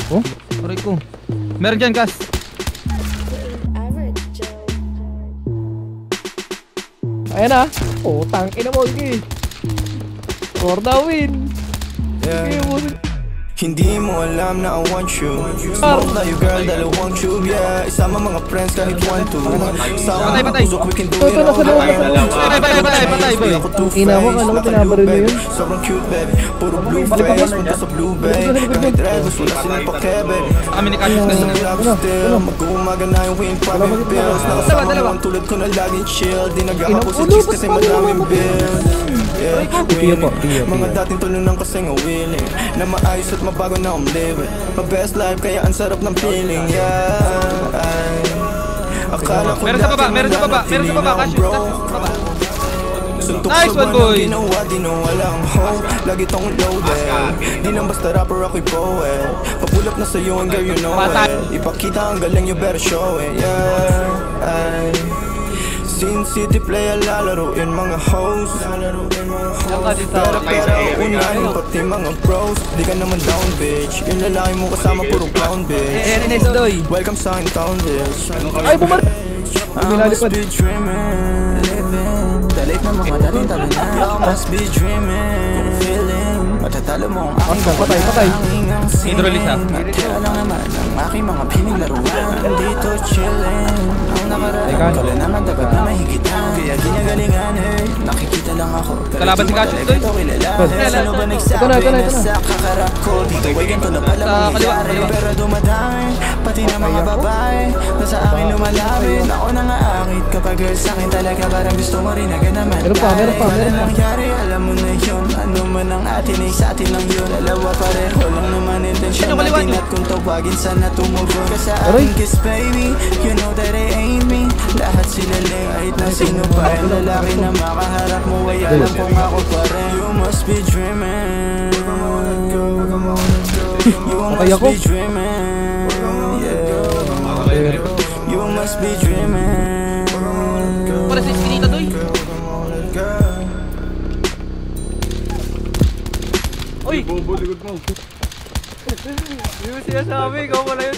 Oh? Aray ko. Meron dyan, Kas. Ayan na. Oh, tangkin na mo, okay. For the win. Okay, hindi mo alam na I want you. Smoke na you girl, dahil I want you. Yeah, isama mga friends kahit want to. Sama mga puso, we can do it all. Patay, boy. Ina mo, kala mo tinabaril mo yun. Sobrang cute, baby. Puro blue face, punta sa blue bay. Kahit dragos, wala silang pake, baby. Amin ni Cassius na yun. Mag-uumaga na yung win private bills. Nakasama naman tulad ko na laging chill. Di nag-ahapo sa cheese kasi madaming bills. Mga dating tulunang kasing willing na maayos at mabago na living. My best life kaya ang sarap ng feeling. Yeah, akala ko meron sa baba, Cassius. Nice one, boy. Ginawa, di na walang hope. Lagi tong loaded. Di lang basta rapper, ako'y poet. Papulap na sa'yo and girl, you know it. Ipakita ang galing, you better show it. Yeah, Sin City play lalaruin mga hoes. Pero unahin pati mga bros. Di ka naman down bitch. Yung lalaki mo kasama puro clown bitch. Welcome sa akin town bitch. Ay, bumar! I must be dreaming, living. Dalit na mga dating tabi na. I must be dreaming, feeling. Matatalo mo ang aking patay. Hidrolis ha. Matira lang naman ang aking mga pinilaruan. Dito chilling. Ang nakaraan tala naman dapat na mahigitan. Kaya ginagalingan eh. Nakikita lang ako. Kalaban si Cassius doy. Sino ba nagsabi na sa kakarap ko? Dito ay ganito na pala mangyayari. Pero dumadami pati na mga babae na sa akin lumalapit. Ako na nga akit kapag girl sa akin talaga parang gusto mo rin agad naman. Meron pa. Nangyari alam mo na yun. Ano man ang atin ay sa atin lang yun. Alawa pareho lang naman intensyon natin. At kung tawagin sana tumugon ka sa aking kiss baby. You know that it ain't me. Lahat sila lang kahit na sino pa. Ang lalaki na makaharap mo ay alam kung ako pa rin. You must be dreaming. You must be dreaming. You must be dreaming. Para sa iskinita doy. Uy! Bobo, likod mo. Hindi mo sinasabi, ikaw pala yun.